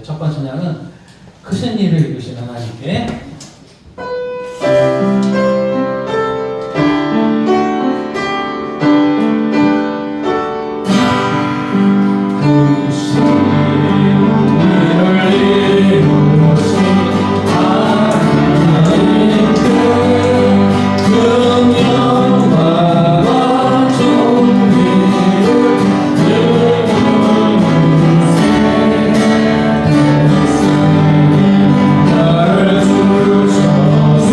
이제 첫 번째 찬양은 크신 일을 이루신 하나님께 나를 주셔서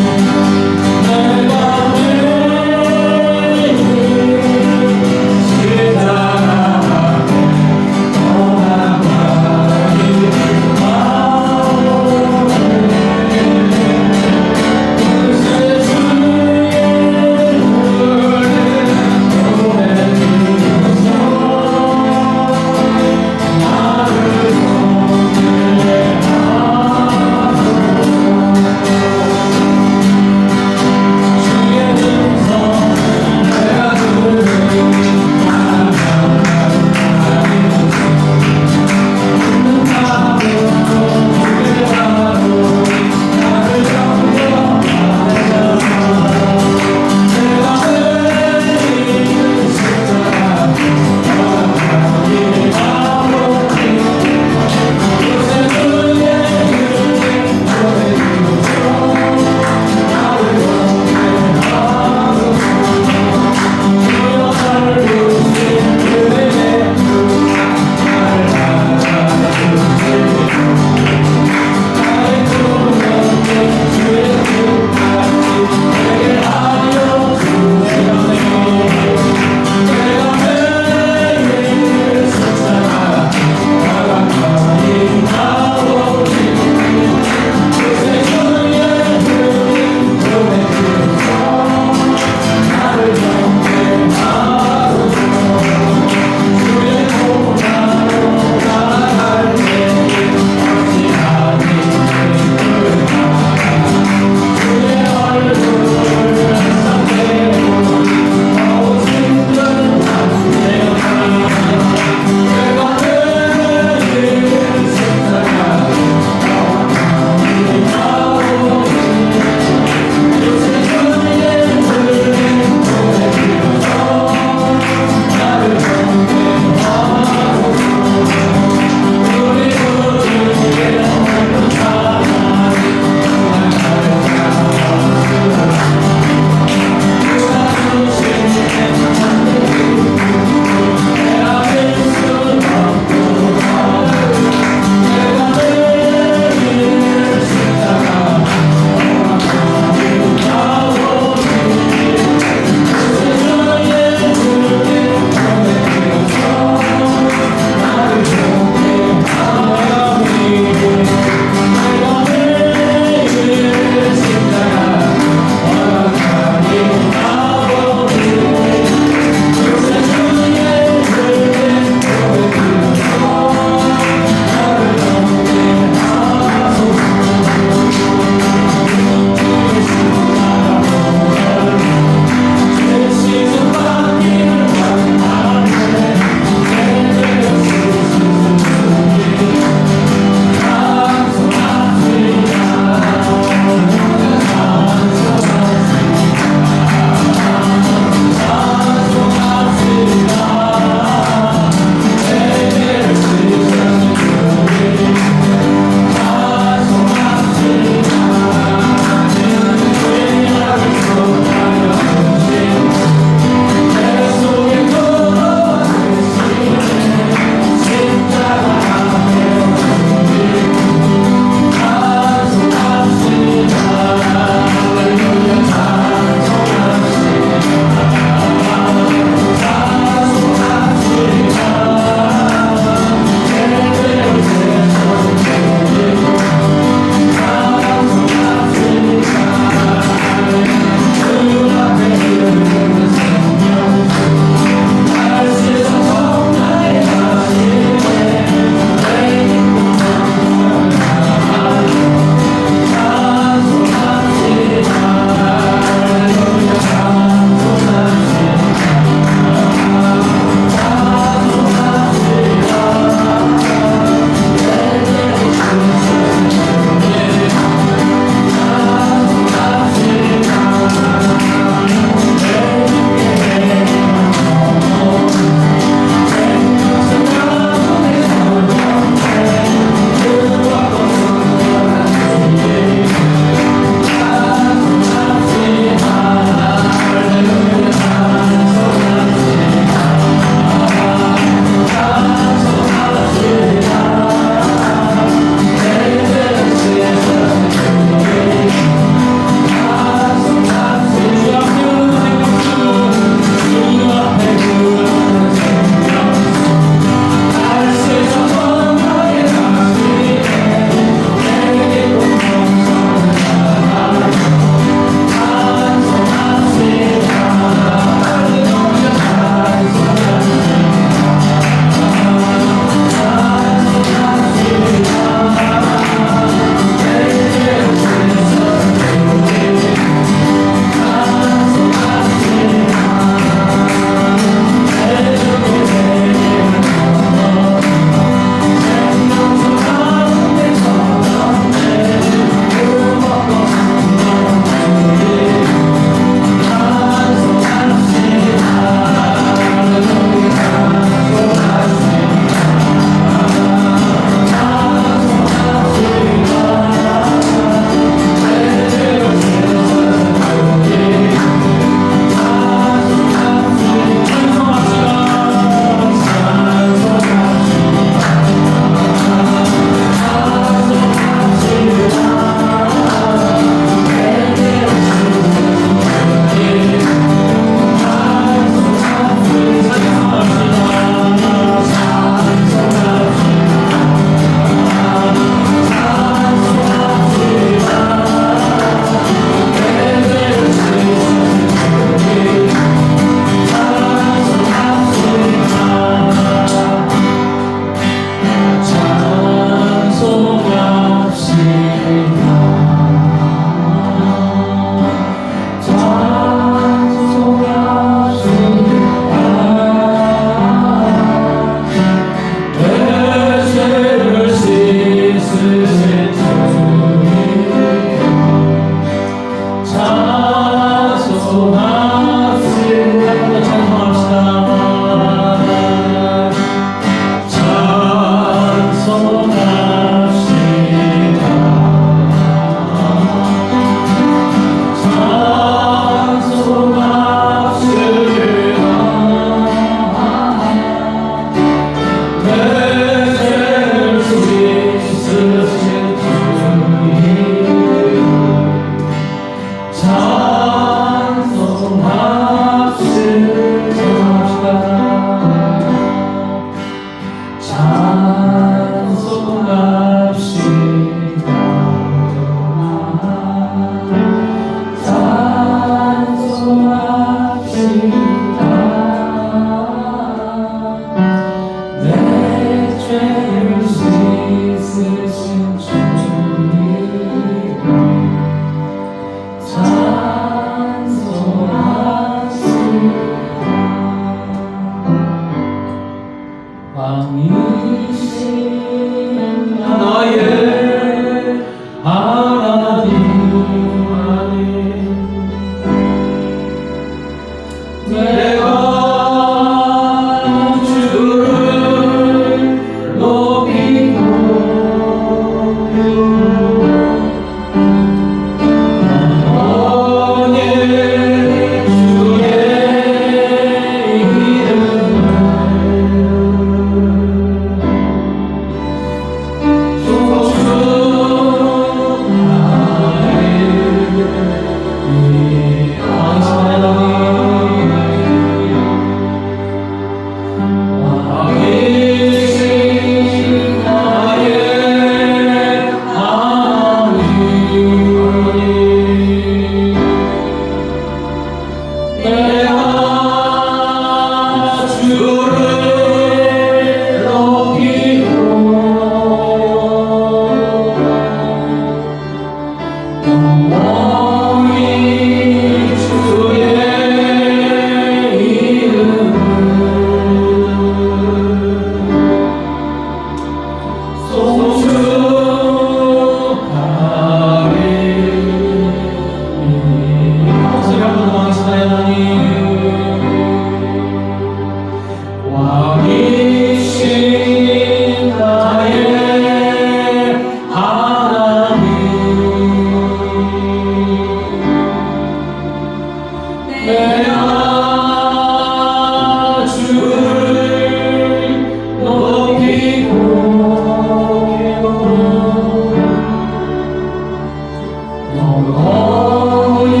어머니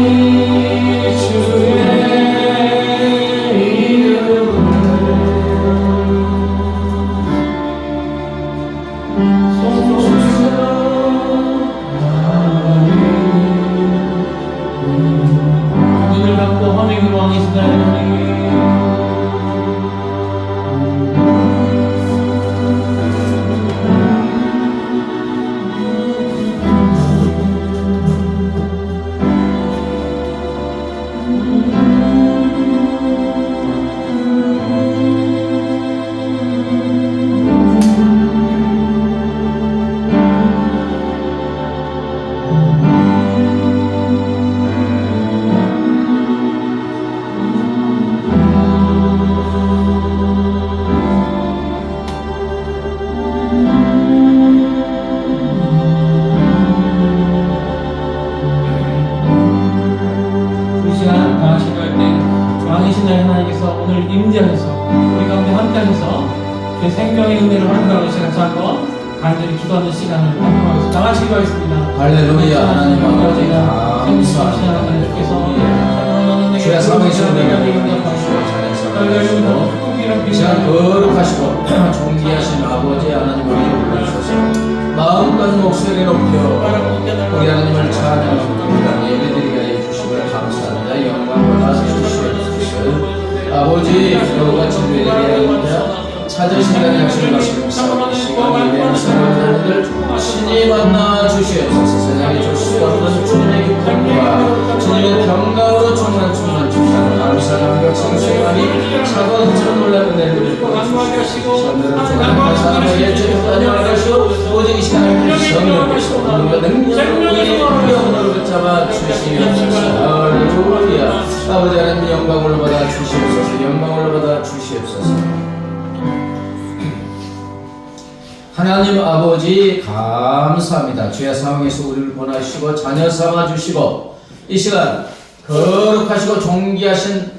주의 눈을 감고 허밍으로 왕이시다 하나님. 하나님께서 오늘 임재하셔서 우리 가운데 함께하셔서 그 생명의 은혜를 허락하고 시간을 한번 간절히 기도하는 시간을 갖도록 하겠습니다. 다 같이 기도하겠습니다. 할렐루야. 하나님 아버지 감사합니다. 주의 사명이신 은혜를 주시고 찬양하시고 이 시간 거룩하시고 존귀하신 아버지 하나님 우리 불러주셔서 마음과 목소리를 높여 우리 하나님을 찬양하고 예배드리게 하여 주심을 감사합니다. 영광과 주시옵소서. 아버지 기도가 진리되게 찾으신다는 약속을 말씀하시고 시간이 되는 사람들 신이 만나 주시옵소서. 세상에 줄 수 없는 주님의 기쁨과 주님의 평강으로 충만 감사함과 성수함이 차가운 저 놀라운 은혜를 보여주시고 저들은 조금만 사람의 예체력까지 말하시고 오직 이 시간을 성령께서 우리가 능력으로 영으로 붙잡아 주시옵소서. 할렐루야. 아버지 하나님 영광으로 받아 주시옵소서. 영광으로 받아 주시옵소서. 하나님 아버지 감사합니다. 주의 상황에서 우리를 보내시고 자녀 삼아 주시고 이 시간 거룩하시고 존귀하신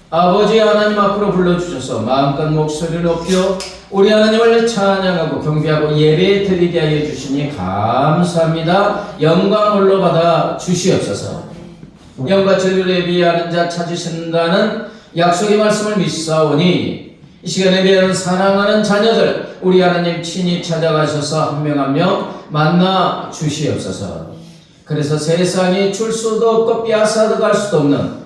아버지 하나님 앞으로 불러주셔서 마음껏 목소리를 높여 우리 하나님을 찬양하고 경배하고 예배 드리게 하여 주시니 감사합니다. 영광 홀로 받아 주시옵소서. 영과 진리로 예비하는 자 찾으신다는 약속의 말씀을 믿사오니 이 시간에 대한 사랑하는 자녀들 우리 하나님 친히 찾아가셔서 한 명 한 명 만나 주시옵소서. 그래서 세상이 줄 수도 없고 빼앗아도 갈 수도 없는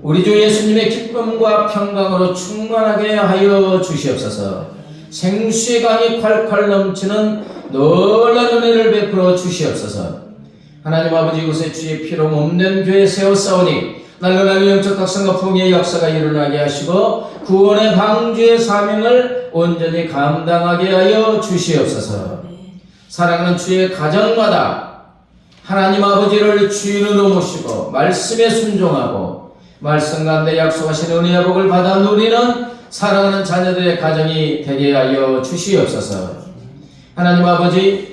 우리 주 예수님의 기쁨과 평강으로 충만하게 하여 주시옵소서. 생수의 강이 콸콸 넘치는 놀라운 은혜를 베풀어 주시옵소서. 하나님 아버지 이곳에 주의 피로 몸된 교회 세워싸우니 날로 영적 각성과 풍요의 역사가 일어나게 하시고 구원의 방주의 사명을 온전히 감당하게 하여 주시옵소서. 사랑하는 주의 가정마다 하나님 아버지를 주인으로 모시고 말씀에 순종하고 말씀 가운데 약속하신 은혜의 복을 받아 누리는 사랑하는 자녀들의 가정이 되게 하여 주시옵소서. 하나님 아버지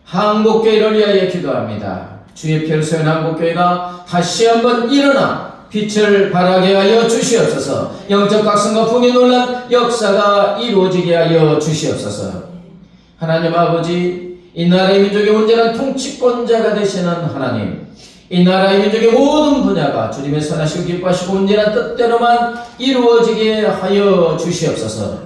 한국교회를 위하여 기도합니다. 주의 피를 쏘인 한국교회가 다시 한번 일어나 빛을 발하게 하여 주시옵소서. 영적 각성과 풍요의 놀란 역사가 이루어지게 하여 주시옵소서. 하나님 아버지 이 나라의 민족의 온전한 통치권자가 되시는 하나님, 이 나라의 민족의 모든 분야가 주님의 선하시고 기뻐하시고 온전한 뜻대로만 이루어지게 하여 주시옵소서.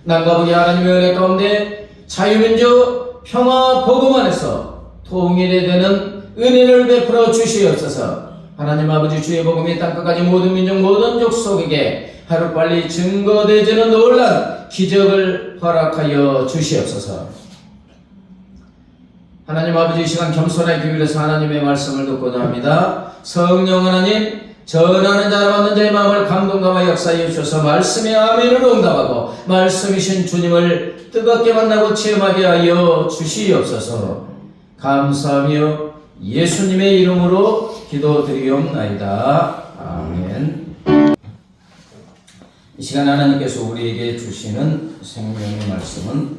남과 북의 하나님의 은혜 가운데 자유민족 평화 복음 안에서 통일이 되는 은혜를 베풀어 주시옵소서. 하나님 아버지 주의 복음이 땅끝까지 모든 민족 모든 족속에게 하루빨리 증거되지는 놀란 기적을 허락하여 주시옵소서. 하나님 아버지 이 시간 겸손하게 기울여서 하나님의 말씀을 듣고자 합니다. 성령 하나님 전하는 자를 받는 자의 마음을 감동감화 역사해 주셔서 말씀의 아멘으로 응답하고 말씀이신 주님을 뜨겁게 만나고 체험하게 하여 주시옵소서. 감사하며 예수님의 이름으로 기도드리옵나이다. 아멘. 이 시간 하나님께서 우리에게 주시는 생명의 말씀은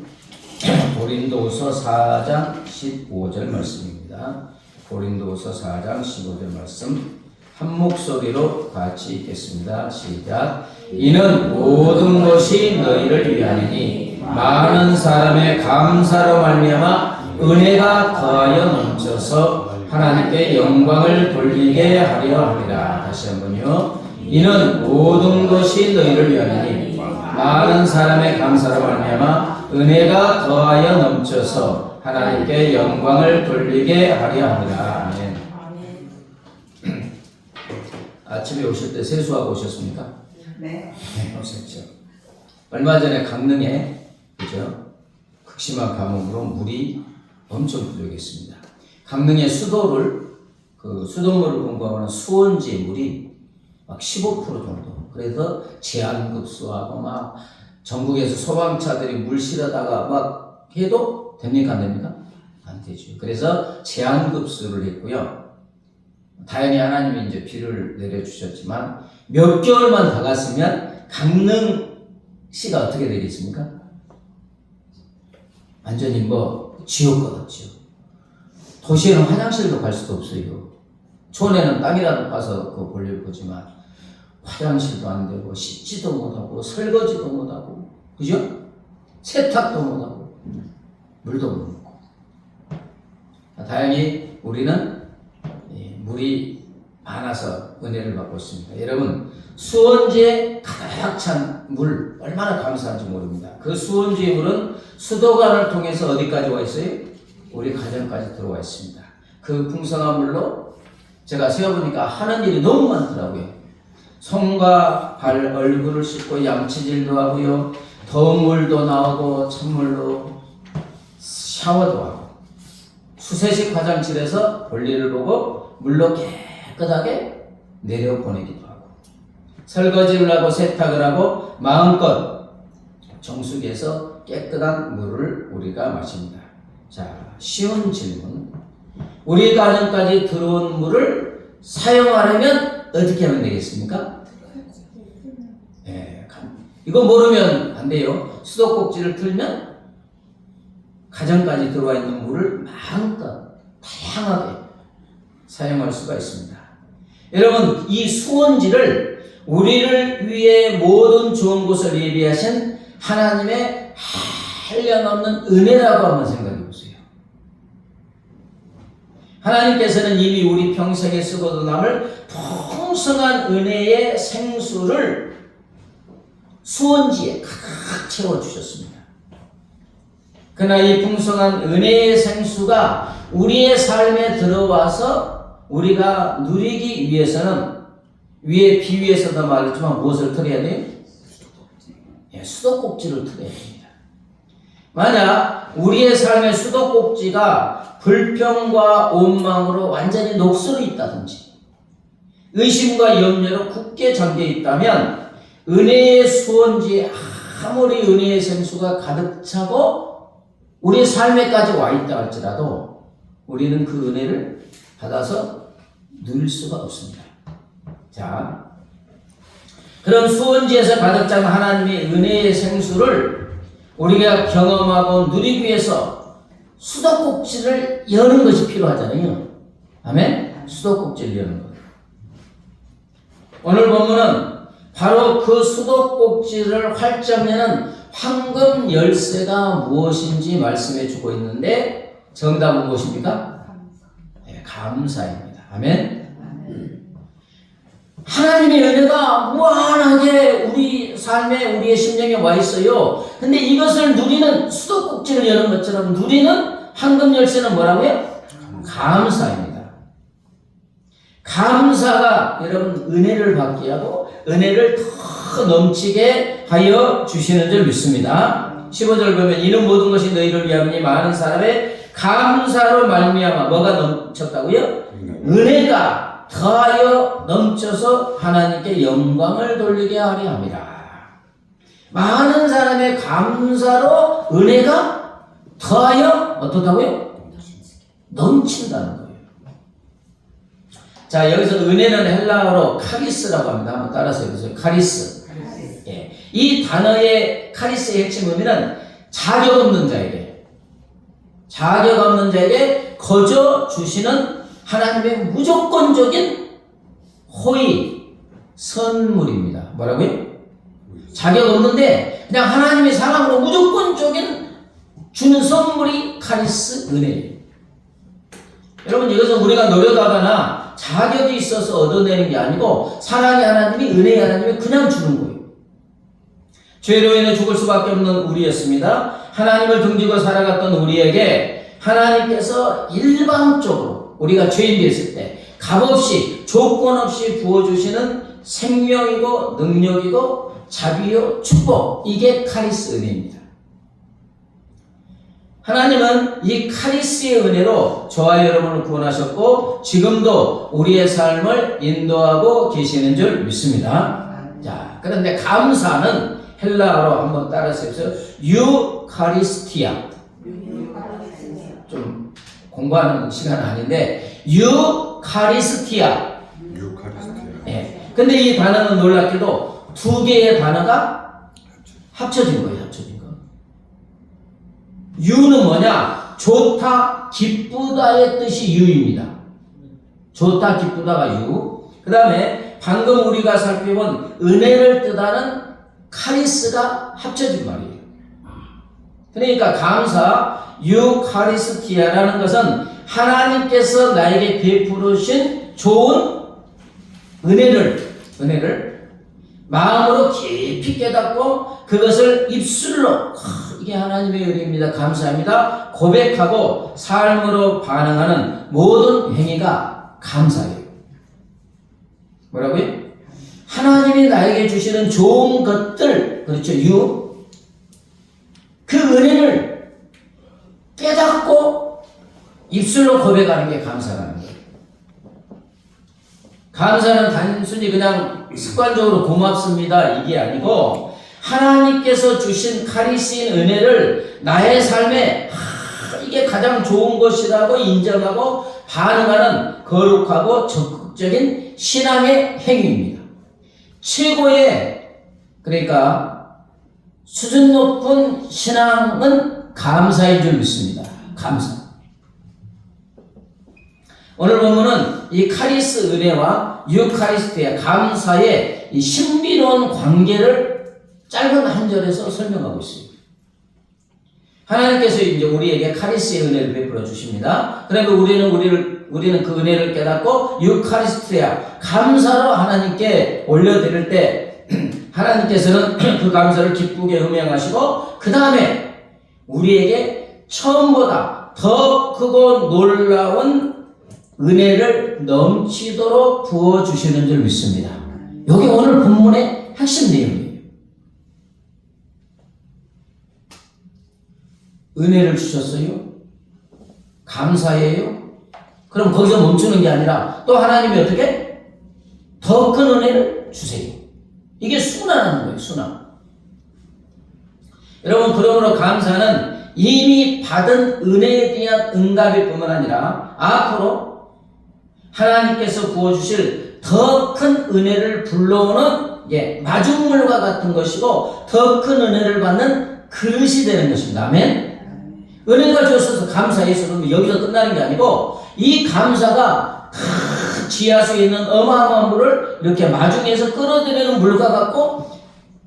고린도후서 4장 15절 말씀입니다. 고린도후서 4장 15절 말씀 한 목소리로 같이 읽겠습니다. 시작. 이는 모든 것이 너희를 위하니니 많은 사람의 감사로 말미암아 은혜가 더하여 넘쳐서 하나님께 영광을 돌리게 하려 함이라. 다시 한번요. 이는 모든 것이 너희를 위하니 많은 사람의 감사로 말미암아 은혜가 더하여 넘쳐서 하나님께 영광을 돌리게 하려 함이라. 아멘. 아침에 오실 때 세수하고 오셨습니까? 네. 네, 오셨죠. 얼마 전에 강릉에 그죠? 극심한 가뭄으로 물이 엄청 부족했습니다. 강릉의 수도를 수돗물을 공급하는 수원지의 물이 막 15% 정도. 그래서 제한급수하고 막 전국에서 소방차들이 물 실어다가 막 해도 됩니까 안 됩니까? 안 되죠. 그래서 제한급수를 했고요. 다행히 하나님이 이제 비를 내려주셨지만 몇 개월만 더 갔으면 강릉시가 어떻게 되겠습니까? 완전히 뭐 지옥 같았죠. 도시에는 화장실도 갈 수도 없어요. 촌에는 땅이라도 파서 그 볼일 보지만 화장실도 안 되고 씻지도 못하고 설거지도 못하고 그죠? 세탁도 못하고 물도 못 먹고. 다행히 우리는 물이 많아서 은혜를 받고 있습니다. 여러분 수원지에 가득 찬 물 얼마나 감사한지 모릅니다. 그 수원지의 물은 수도관을 통해서 어디까지 와 있어요? 우리 가정까지 들어와 있습니다. 그 풍성한 물로 제가 세어보니까 하는 일이 너무 많더라고요. 손과 발, 얼굴을 씻고 양치질도 하고요. 더운 물도 나오고 찬물로 샤워도 하고 수세식 화장실에서 볼일을 보고 물로 깨끗하게 내려보내기도 하고 설거지를 하고 세탁을 하고 마음껏 정수기에서 깨끗한 물을 우리가 마십니다. 자, 쉬운 질문. 우리 가정까지 들어온 물을 사용하려면 어떻게 하면 되겠습니까? 이거 모르면 안 돼요. 수도꼭지를 틀면 가정까지 들어와 있는 물을 마음껏 다양하게 사용할 수가 있습니다. 여러분, 이 수원지를 우리를 위해 모든 좋은 곳을 예비하신 하나님의 한량없는 은혜라고 한번 생각해 보세요. 하나님께서는 이미 우리 평생에 쓰고도 남을 풍성한 은혜의 생수를 수원지에 가득 채워주셨습니다. 그러나 이 풍성한 은혜의 생수가 우리의 삶에 들어와서 우리가 누리기 위해서는 위에 비유에서도 말했지만 무엇을 틀어야 돼요? 수도꼭지를 틀어야 됩니다. 만약 우리의 삶의 수도꼭지가 불평과 원망으로 완전히 녹슬어 있다든지 의심과 염려로 굳게 잠겨 있다면 은혜의 수원지에 아무리 은혜의 생수가 가득 차고 우리의 삶에까지 와 있다 할지라도 우리는 그 은혜를 받아서 누릴 수가 없습니다. 자, 그런 수원지에서 가득 찬 하나님의 은혜의 생수를 우리가 경험하고 누리기 위해서 수도꼭지를 여는 것이 필요하잖아요. 아멘? 수도꼭지를 여는 것. 오늘 본문은 바로 그 수도꼭지를 활짝 여는 황금 열쇠가 무엇인지 말씀해 주고 있는데 정답은 무엇입니까? 네, 감사입니다. 아멘? 하나님의 은혜가 무한하게 우리 삶에 우리의 심령에 와 있어요. 근데 이것을 누리는 수도꼭지를 여는 것처럼 누리는 황금 열쇠는 뭐라고요? 감사입니다. 감사가 여러분 은혜를 받게 하고 은혜를 더 넘치게 하여 주시는 줄 믿습니다. 15절 보면 이는 모든 것이 너희를 위함이니 많은 사람의 감사로 말미암아 뭐가 넘쳤다고요? 은혜가 더하여 넘쳐서 하나님께 영광을 돌리게 하려 합니다. 많은 사람의 감사로 은혜가 더하여 어떻다고요? 넘친다는 거예요. 자, 여기서 은혜는 헬라어로 카리스라고 합니다. 한번 따라서 해보세요. 카리스. 예. 이 단어의 카리스의 핵심 의미는 자격 없는 자에게 거저 주시는 하나님의 무조건적인 호의, 선물입니다. 뭐라고요? 자격 없는데 그냥 하나님의 사랑으로 무조건적인 주는 선물이 카리스, 은혜예요. 여러분, 이것은 우리가 노력하거나 자격이 있어서 얻어내는 게 아니고 사랑의 하나님이, 은혜의 하나님이 그냥 주는 거예요. 죄로 인해 죽을 수밖에 없는 우리였습니다. 하나님을 등지고 살아갔던 우리에게 하나님께서 일방적으로 우리가 죄인 됐을 때 값없이, 조건 없이 부어주시는 생명이고 능력이고 자비요 축복, 이게 카리스 은혜입니다. 하나님은 이 카리스의 은혜로 저와 여러분을 구원하셨고 지금도 우리의 삶을 인도하고 계시는 줄 믿습니다. 자, 그런데 감사는 헬라어로 한번 따라서 해보세요. 유카리스티아. 좀 공부하는 시간 아닌데 유카리스티아. 예. 근데 이 단어는 놀랍게도 두 개의 단어가 합쳐진 거예요. 합쳐진 거. 유는 뭐냐? 좋다, 기쁘다의 뜻이 유입니다. 좋다, 기쁘다가 유. 그 다음에 방금 우리가 살펴본 은혜를 뜻하는 카리스가 합쳐진 말이에요. 그러니까 감사, 유카리스티아라는 것은 하나님께서 나에게 베풀으신 좋은 은혜를 마음으로 깊이 깨닫고 그것을 입술로 이게 하나님의 은혜입니다. 감사합니다. 고백하고 삶으로 반응하는 모든 행위가 감사예요. 뭐라고요? 하나님이 나에게 주시는 좋은 것들, 그렇죠? 그 은혜를 깨닫고 입술로 고백하는 게 감사라는 거예요. 감사는 단순히 그냥 습관적으로 고맙습니다 이게 아니고 하나님께서 주신 카리스인 은혜를 나의 삶에 이게 가장 좋은 것이라고 인정하고 반응하는 거룩하고 적극적인 신앙의 행위입니다. 최고의, 그러니까 수준 높은 신앙은 감사인 줄 믿습니다. 감사. 오늘 본문은 이 카리스 은혜와 유카리스티아 감사의 이 신비로운 관계를 짧은 한 절에서 설명하고 있습니다. 하나님께서 이제 우리에게 카리스의 은혜를 베풀어 주십니다. 그러면 우리는 그 은혜를 깨닫고 유카리스티아 감사로 하나님께 올려드릴 때 하나님께서는 그 감사를 기쁘게 음행하시고 그 다음에 우리에게 처음보다 더 크고 놀라운 은혜를 넘치도록 부어주시는 줄 믿습니다. 여기 오늘 본문의 핵심 내용이에요. 은혜를 주셨어요? 감사해요? 그럼 거기서 멈추는 게 아니라 또 하나님이 어떻게? 더 큰 은혜를 주세요. 이게 순환하는 거예요. 순환. 여러분, 그러므로 감사는 이미 받은 은혜에 대한 응답일 뿐만 아니라 앞으로 하나님께서 부어주실 더 큰 은혜를 불러오는 마중물과 같은 것이고 더 큰 은혜를 받는 그릇이 되는 것입니다. 아멘. 은혜가 주셔서 감사해서 여기서 끝나는 게 아니고 이 감사가 지하수에 있는 어마어마한 물을 이렇게 마중에서 끌어들이는 물과 같고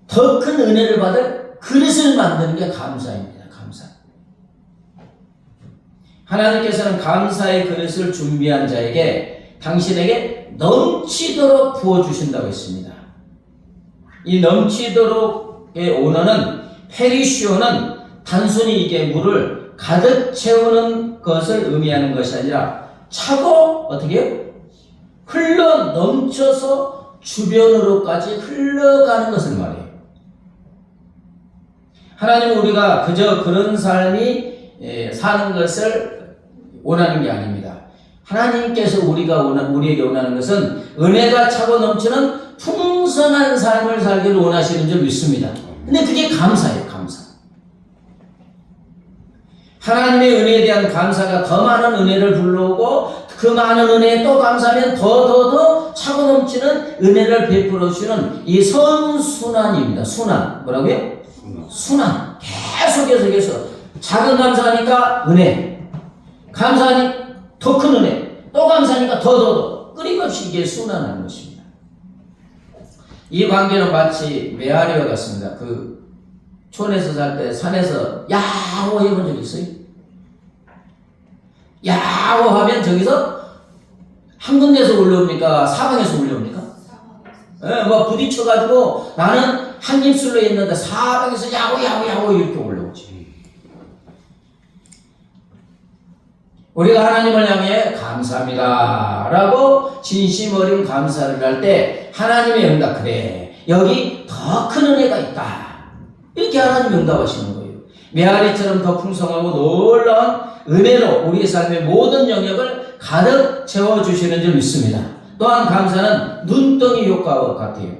더 큰 은혜를 받을 그릇을 만드는 게 감사입니다. 감사. 하나님께서는 감사의 그릇을 준비한 자에게 당신에게 넘치도록 부어주신다고 했습니다. 이 넘치도록의 언어는 페리시오는 단순히 이게 물을 가득 채우는 것을 의미하는 것이 아니라 차고 어떻게 해요? 흘러 넘쳐서 주변으로까지 흘러가는 것을 말해요. 하나님은 우리가 그저 그런 삶이 사는 것을 원하는 게 아닙니다. 하나님께서 우리에게 원하는 것은 은혜가 차고 넘치는 풍성한 삶을 살기를 원하시는 줄 믿습니다. 근데 그게 감사예요. 감사. 하나님의 은혜에 대한 감사가 더 많은 은혜를 불러오고 그 많은 은혜에 또 감사하면 더 차고 넘치는 은혜를 베풀어 주시는 이 선순환입니다. 순환. 뭐라고요? 순환. 계속해서 작은 감사하니까 은혜, 감사하니 더 큰 은혜, 또 감사하니까 더 끊임없이 이게 순환하는 것입니다. 이 관계는 마치 메아리와 같습니다. 그 촌에서 살 때 산에서 야호 해본 적 있어요? 야호하면 저기서 한 군데서 올라옵니까? 사방에서 올라옵니까? 예, 뭐 부딪혀가지고 나는 한 입술로 했는데 사방에서 야호 이렇게 올라오지. 우리가 하나님을 향해 감사합니다 라고 진심 어린 감사를 할 때 하나님의 응답, 그래 여기 더 큰 은혜가 있다, 이렇게 하나님이 응답하시는 거예요. 메아리처럼 더 풍성하고 놀라운 은혜로 우리의 삶의 모든 영역을 가득 채워주시는 줄 믿습니다. 또한 감사는 눈덩이 효과와 같아요.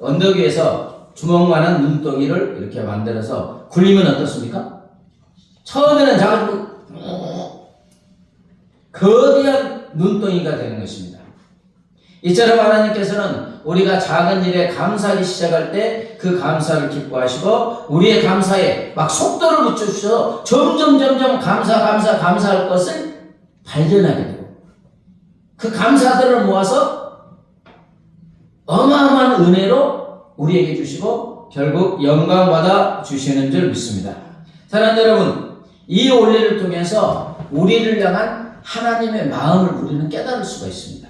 언덕 위에서 주먹만한 눈덩이를 이렇게 만들어서 굴리면 어떻습니까? 처음에는 작아지고 거대한 눈덩이가 되는 것입니다. 이처럼 하나님께서는 우리가 작은 일에 감사하기 시작할 때 그 감사를 기뻐하시고 우리의 감사에 막 속도를 붙여주셔서 점점 감사할 것을 발견하게 되고 그 감사들을 모아서 어마어마한 은혜로 우리에게 주시고 결국 영광받아 주시는 줄 믿습니다. 사랑하는 여러분, 이 원리를 통해서 우리를 향한 하나님의 마음을 우리는 깨달을 수가 있습니다.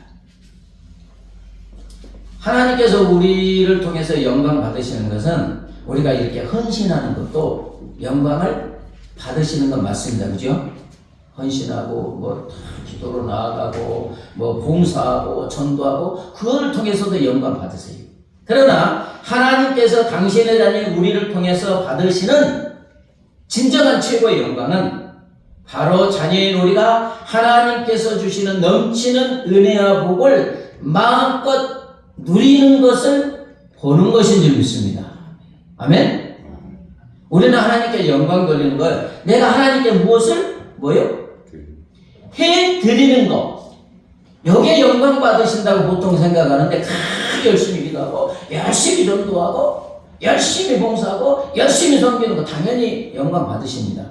하나님께서 우리를 통해서 영광 받으시는 것은 우리가 이렇게 헌신하는 것도 영광을 받으시는 건 맞습니다. 그죠? 헌신하고 뭐 기도로 나아가고 뭐 봉사하고 전도하고 그걸 통해서도 영광 받으세요. 그러나 하나님께서 당신의 자녀 우리를 통해서 받으시는 진정한 최고의 영광은 바로 자녀인 우리가 하나님께서 주시는 넘치는 은혜와 복을 마음껏 누리는 것을 보는 것인 줄 믿습니다. 아멘? 우리는 하나님께 영광 돌리는 걸 내가 하나님께 무엇을 해 드리는 것, 여기에 영광 받으신다고 보통 생각하는데 열심히 기도하고 열심히 전도하고 열심히 봉사하고 열심히 섬기는 거 당연히 영광 받으십니다.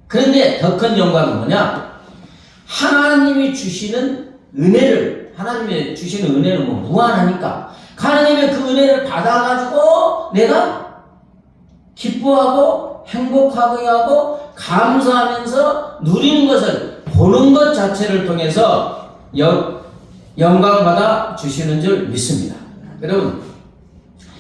그런데 더 큰 영광은 뭐냐? 하나님이 주시는 은혜를, 하나님의 주시는 은혜는 뭐 무한하니까 하나님의 그 은혜를 받아가지고 내가 기뻐하고 행복하게 하고 감사하면서 누리는 것을 보는 것 자체를 통해서 영광받아 주시는 줄 믿습니다. 여러분,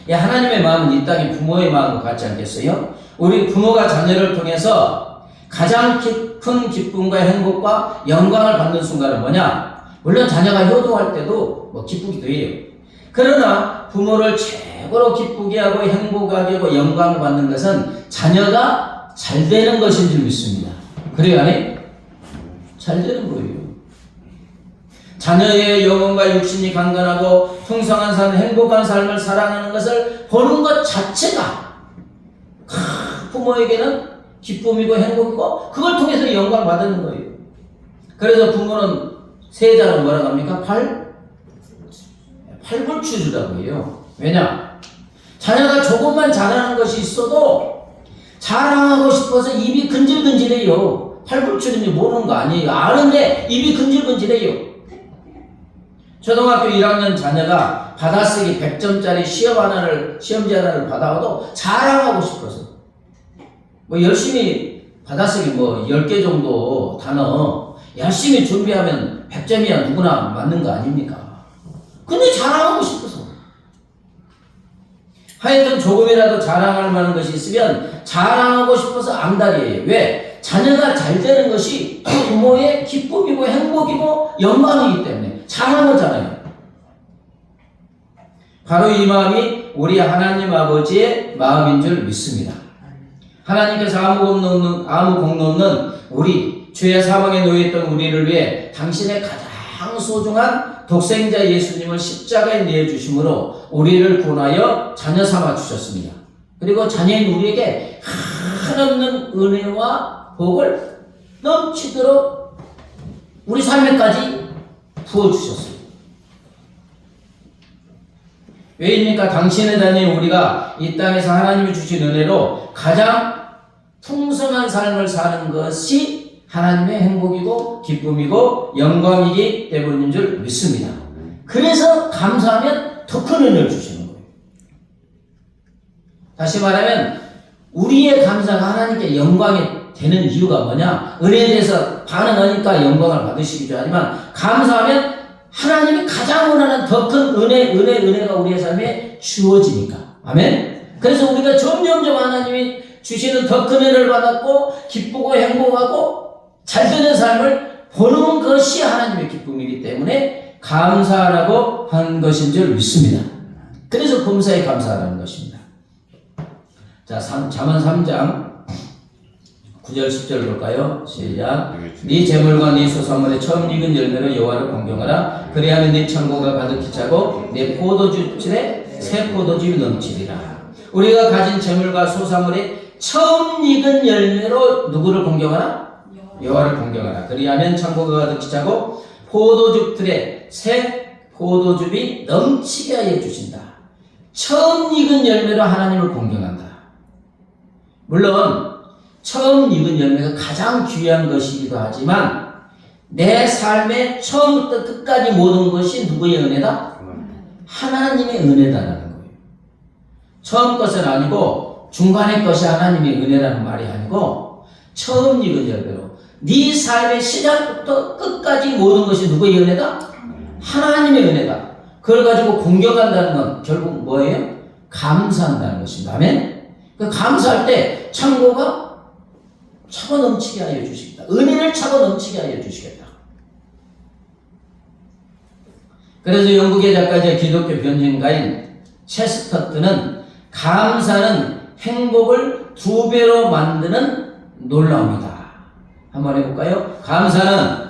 하나님의 마음은 이 땅의 부모의 마음과 같지 않겠어요? 우리 부모가 자녀를 통해서 가장 큰 기쁨과 행복과 영광을 받는 순간은 뭐냐? 물론 자녀가 효도할 때도 뭐 기쁘기도 해요. 그러나 부모를 최고로 기쁘게 하고 행복하게 하고 영광을 받는 것은 자녀가 잘 되는 것인 줄 믿습니다. 그래요, 아니? 잘 되는 거예요. 자녀의 영혼과 육신이 강건하고 풍성한 삶, 행복한 삶을 살아가는 것을 보는 것 자체가 부모에게는 기쁨이고 행복이고 그걸 통해서 영광 받는 거예요. 그래서 부모는 세자는 뭐라고 합니까? 팔불출주라고 해요. 왜냐? 자녀가 조금만 잘하는 것이 있어도 자랑하고 싶어서 입이 근질근질해요. 팔불출인지 모르는 거 아니에요. 아는데 입이 근질근질해요. 초등학교 1학년 자녀가 받아쓰기 100점짜리 시험지 하나를 받아와도 자랑하고 싶어서 뭐 열심히 받아쓰기 뭐 10개 정도 단어 열심히 준비하면 100점이야 누구나 맞는 거 아닙니까? 근데 자랑하고 싶어서. 하여튼 조금이라도 자랑할 만한 것이 있으면 자랑하고 싶어서 암달이에요. 왜? 자녀가 잘 되는 것이 부모의 기쁨이고 행복이고 영광이기 때문에 자랑하잖아요. 바로 이 마음이 우리 하나님 아버지의 마음인 줄 믿습니다. 하나님께서 아무 공로 없는 우리 죄의 사망에 놓여있던 우리를 위해 당신의 가장 소중한 독생자 예수님을 십자가에 내어주심으로 우리를 구원하여 자녀 삼아 주셨습니다. 그리고 자녀인 우리에게 한없는 은혜와 복을 넘치도록 우리 삶에까지 부어주셨습니다. 왜입니까? 당신의 자녀인 우리가 이 땅에서 하나님이 주신 은혜로 가장 풍성한 삶을 사는 것이 하나님의 행복이고 기쁨이고 영광이기 때문인 줄 믿습니다. 그래서 감사하면 더 큰 은혜를 주시는 거예요. 다시 말하면 우리의 감사가 하나님께 영광이 되는 이유가 뭐냐? 은혜에 대해서 가능하니까 영광을 받으시기도 하지만 감사하면 하나님이 가장 원하는 더 큰 은혜가 우리의 삶에 주어지니까. 아멘. 그래서 우리가 점점점 하나님이 주시는 더 큰 은혜를 받았고 기쁘고 행복하고 잘 되는 삶을 보는 것이 하나님의 기쁨이기 때문에 감사하라고 한 것인 줄 믿습니다. 그래서 범사에 감사하라는 것입니다. 자, 잠언 3장 9절 10절 볼까요? 시작. 네 재물과 네 소산물의 처음 익은 열매로 여호와를 공경하라. 그리하면 네 창고가 가득히 차고 네 포도주실에 새 포도즙이 넘치리라. 우리가 가진 재물과 소산물의 처음 익은 열매로 누구를 공경하라? 여호와를 공경하라. 그리하면 창고가 가득히 차고 포도즙들의 새 포도즙이 넘치게 하여 주신다. 처음 익은 열매로 하나님을 공경한다. 물론 처음 익은 열매가 가장 귀한 것이기도 하지만 내 삶의 처음부터 끝까지 모든 것이 누구의 은혜다? 하나님의 은혜다라는 거예요. 처음 것은 아니고 중간의 것이 하나님의 은혜라는 말이 아니고 처음 익은 열매로 네 삶의 시작부터 끝까지 모든 것이 누구의 은혜다? 하나님의 은혜다. 그걸 가지고 공격한다는 건 결국 뭐예요? 감사한다는 것입니다. 아멘? 그 감사할 때 창고가 차고 넘치게 하여 주시겠다. 은혜를 차고 넘치게 하여 주시겠다. 그래서 영국의 작가이자 기독교 변증가인 체스터트는 감사는 행복을 2배로 만드는 놀라움이다. 한번 해볼까요? 감사는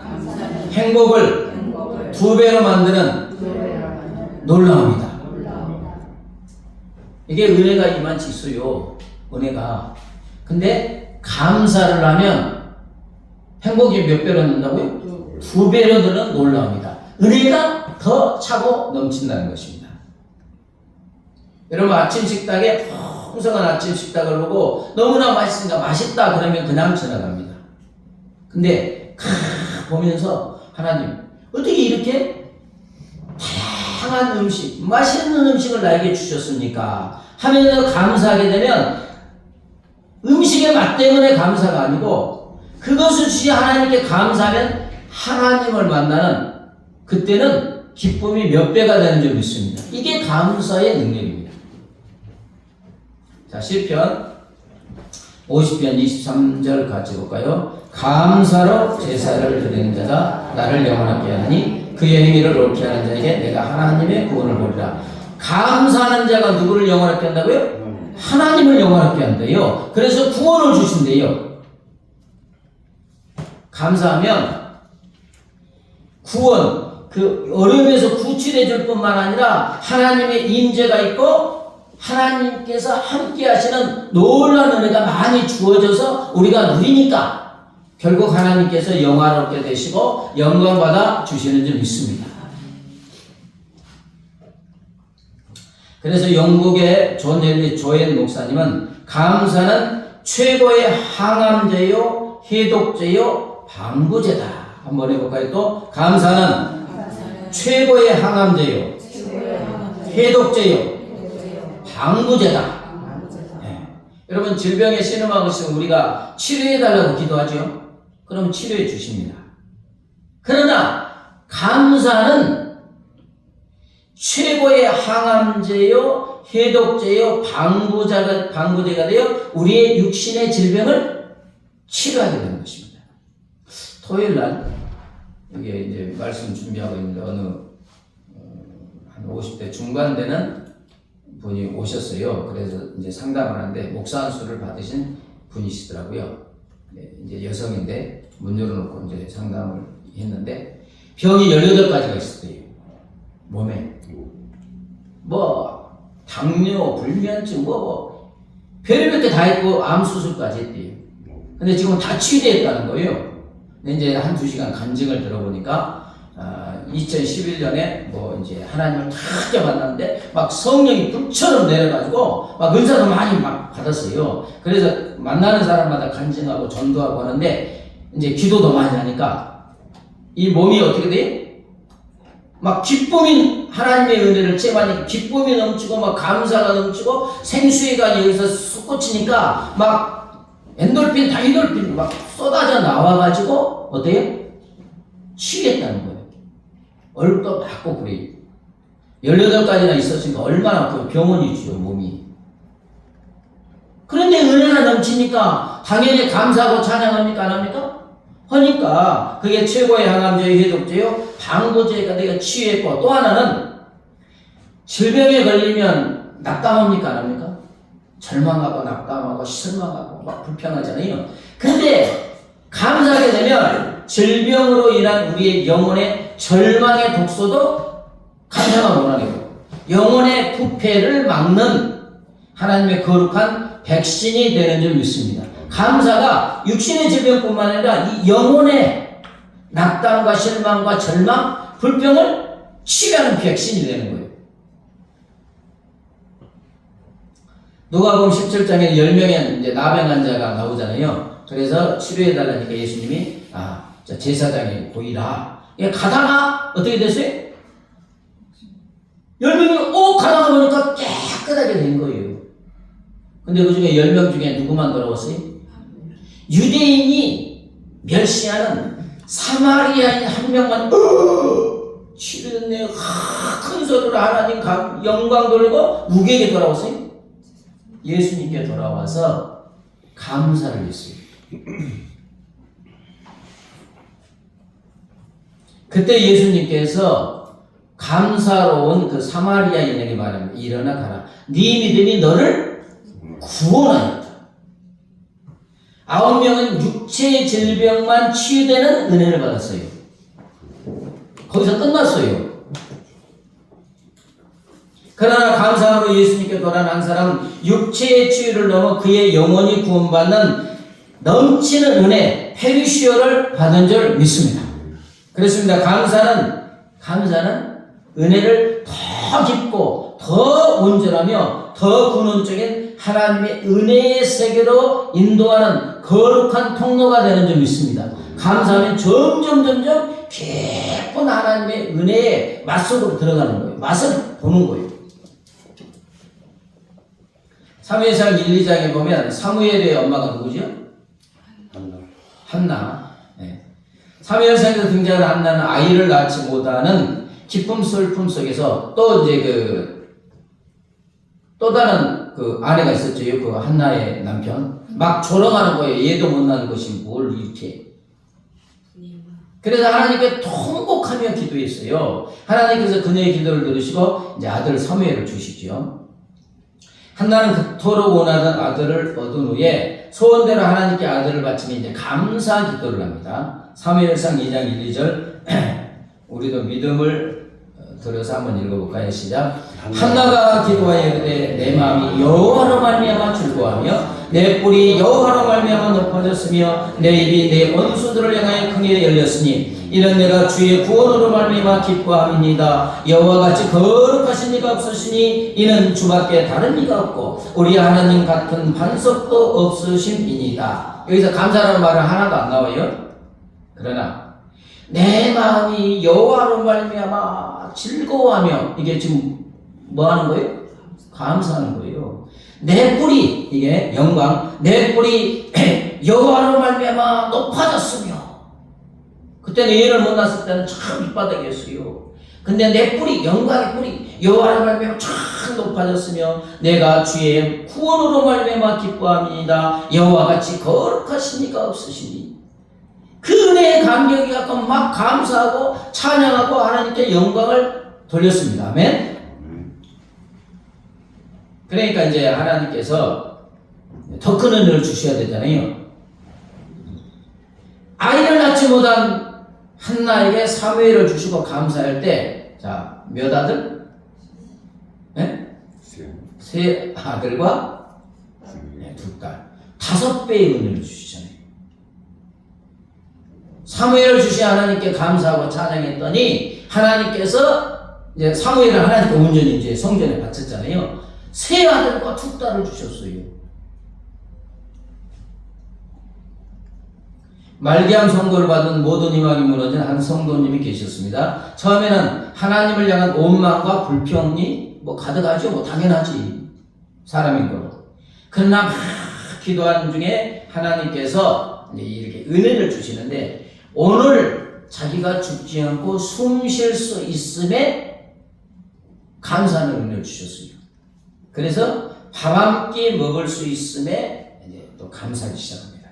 행복을 2배로 만드는 놀라움이다. 이게 은혜가 이만치 있어요. 은혜가. 근데 감사를 하면 행복이 몇 배로 는다고요? 2배로 느는 놀라움이다. 은혜가 더 차고 넘친다는 것입니다. 여러분 아침 식탁에 풍성한 아침 식탁을 보고 너무나 맛있으니까 맛있다 그러면 그냥 지나갑니다. 근데 보면서 하나님 어떻게 이렇게 다양한 음식, 맛있는 음식을 나에게 주셨습니까? 하면서 감사하게 되면 음식의 맛 때문에 감사가 아니고 그것을 주신 하나님께 감사하면 하나님을 만나는 그때는 기쁨이 몇 배가 되는 줄 믿습니다. 이게 감사의 능력입니다. 자, 시편 50편 23절 같이 볼까요? 감사로 제사를 드리는 자가 나를 영원하게 하니 그의 행위를 옳게 하는 자에게 내가 하나님의 구원을 보리라. 감사하는 자가 누구를 영원하게 한다고요? 하나님을 영원하게 한대요. 그래서 구원을 주신대요. 감사하면 구원, 그 어려움에서 구출해 줄 뿐만 아니라 하나님의 임재가 있고 하나님께서 함께 하시는 놀라운 은혜가 많이 주어져서 우리가 누리니까 결국 하나님께서 영화롭게 되시고 영광받아 주시는 줄 믿습니다. 그래서 영국의 존 헨리 조엔 목사님은 감사는 최고의 항암제요, 해독제요, 방부제다. 한번 해볼까요? 또 감사는 최고의 항암제요, 해독제요, 방부제다. 네. 여러분 질병에 신음하고 있으면 우리가 치료해달라고 기도하죠. 그럼 치료해 주십니다. 그러나 감사는 최고의 항암제요, 해독제요, 방부제가 되어 우리의 육신의 질병을 치료하게 되는 것입니다. 토요일 날 여기 이제 말씀 준비하고 있는데 한 50대 중반 되는 분이 오셨어요. 그래서 이제 상담을 하는데 목사 안수를 받으신 분이시더라고요. 네, 이제 여성인데 문 열어놓고 이제 상담을 했는데 병이 18가지가 있었대요. 몸에 뭐 당뇨, 불면증 별의별 게 다 있고 암 수술까지 했대요. 근데 지금 다 치유됐다는 거예요. 근데 이제 한 2시간 간증을 들어보니까 2011년에 뭐 이제 하나님을 크게 만났는데 막 성령이 불처럼 내려가지고 막 은사도 많이 막 받았어요. 그래서 만나는 사람마다 간증하고 전도하고 하는데 이제 기도도 많이 하니까 이 몸이 어떻게 돼요? 막 기쁨이 하나님의 은혜를 체험하니까 기쁨이 넘치고 막 감사가 넘치고 생수의가 여기서 솟구치니까 막 엔돌핀, 다이돌핀 막 쏟아져 나와가지고 어때요? 치겠다는 거예요. 얼굴도 맞고 그래요. 18가지나 있었으니까 얼마나 그 병원이죠, 몸이. 그런데 은혜가 넘치니까 당연히 감사하고 찬양합니까? 안 합니까? 하니까 그게 최고의 항암제의 해독제요, 방부제가 내가 치유했고, 또 하나는 질병에 걸리면 낙담합니까? 안 합니까? 절망하고 낙담하고 실망하고 막 불평하잖아요. 근데 감사하게 되면 질병으로 인한 우리의 영혼의 절망의 독소도 감사가 몰아내고 영혼의 부패를 막는 하나님의 거룩한 백신이 되는 줄 믿습니다. 감사가 육신의 질병뿐만 아니라 이 영혼의 낙담과 실망과 절망, 불평을 치유하는 백신이 되는 거예요. 누가복음 17장에 10명의 이제 나병 환자가 나오잖아요. 그래서 치료해달라니까 예수님이 제사장에 보이라. 가다가 어떻게 됐어요? 10명이 가다가 보니까 깨끗하게 된 거예요. 근데 그 중에 10명 중에 누구만 돌아왔어요? 유대인이 멸시하는 사마리아인 한 명만 치료됐네요. 큰 소리로 하나님 영광 돌리고 누구에게 돌아왔어요? 예수님께 돌아와서 감사를 했어요. 그때 예수님께서 감사로운 그 사마리아인에게 말합니다. 일어나 가라. 네 믿음이 너를 구원하였다. 9명은 육체의 질병만 치유되는 은혜를 받았어요. 거기서 끝났어요. 그러나 감사로 예수님께 돌아온 한 사람은 육체의 치유를 넘어 그의 영혼이 구원받는 넘치는 은혜, 페리시오를 받은 줄 믿습니다. 그렇습니다. 감사는 은혜를 더 깊고 더 온전하며 더 근원적인 하나님의 은혜의 세계로 인도하는 거룩한 통로가 되는 줄 믿습니다. 감사하면 점점 깊은 하나님의 은혜의 맛속으로 들어가는 거예요. 맛을 보는 거예요. 사무엘상 1, 2장에 보면 사무엘의 엄마가 누구죠? 한나. 네. 사무엘상에서 등장하는 한나는 아이를 낳지 못하는 기쁨 슬픔 속에서 또 이제 또 다른 그 아내가 있었죠. 그 한나의 남편. 막 조롱하는 거예요. 얘도 못 낳는 것이 뭘 이렇게. 그래서 하나님께 통곡하며 기도했어요. 하나님께서 그녀의 기도를 들으시고 이제 아들 사무엘을 주시죠. 한나는 그토록 원하던 아들을 얻은 후에 소원대로 하나님께 아들을 바치며 이제 감사 기도를 합니다. 사무엘상 2장 1, 2절 우리도 믿음을 들어서 한번 읽어볼까요? 시작. 한나가 기도하여 이르되 내 마음이 여호와로 말미암아 즐거워하며 내 뿔이 여호와로 말미암아 높아졌으며 내 입이 내 원수들을 향하여 크게 열렸으니 이는 내가 주의 구원으로 말미암아 기뻐함이니이다. 여호와같이 거룩하신 이가 없으시니 이는 주밖에 다른 이가 없고 우리 하나님 같은 반석도 없으심이니이다. 여기서 감사라는 말은 하나도 안 나와요. 그러나 내 마음이 여호와로 말미암아 즐거워하며 이게 지금 뭐 하는 거예요? 감사하는 거예요. 내 뿔이 이게 영광, 내 뿔이 여호와로 말미암아 높아졌으며 그때는 얘를 못 낳았을 때는 참 밑바닥이었어요. 근데 내 뿔이 영광의 뿔이 여호와로 말미암아 참 높아졌으며 내가 주의 구원으로 말미암아 기뻐함이니이다. 여호와같이 거룩하신 이가 없으시니 그 은혜의 감격이 갖고 막 감사하고 찬양하고 하나님께 영광을 돌렸습니다. 아멘. 그러니까 이제 하나님께서 더 큰 은혜를 주셔야 되잖아요. 아이를 낳지 못한 한나에게 사무엘을 주시고 감사할 때, 자, 몇 아들? 네? 세 아들과 두 딸. 5배의 은혜를 주시잖아요. 사무엘을 주신 하나님께 감사하고 찬양했더니 하나님께서 이제 사무엘을 하나님께 온전히 이제 성전에 바쳤잖아요. 세 아들과 두 딸을 주셨어요. 말기암 선고를 받은 모든 희망이 무너진 한 성도님이 계셨습니다. 처음에는 하나님을 향한 원망과 불평이 가득하죠. 당연하지. 사람인 거로. 그러나 막 기도하는 중에 하나님께서 이제 이렇게 은혜를 주시는데 오늘 자기가 죽지 않고 숨 쉴 수 있음에 감사하는 은혜를 주셨어요. 그래서 밥 한 끼 먹을 수 있음에 이제 또 감사하기 시작합니다.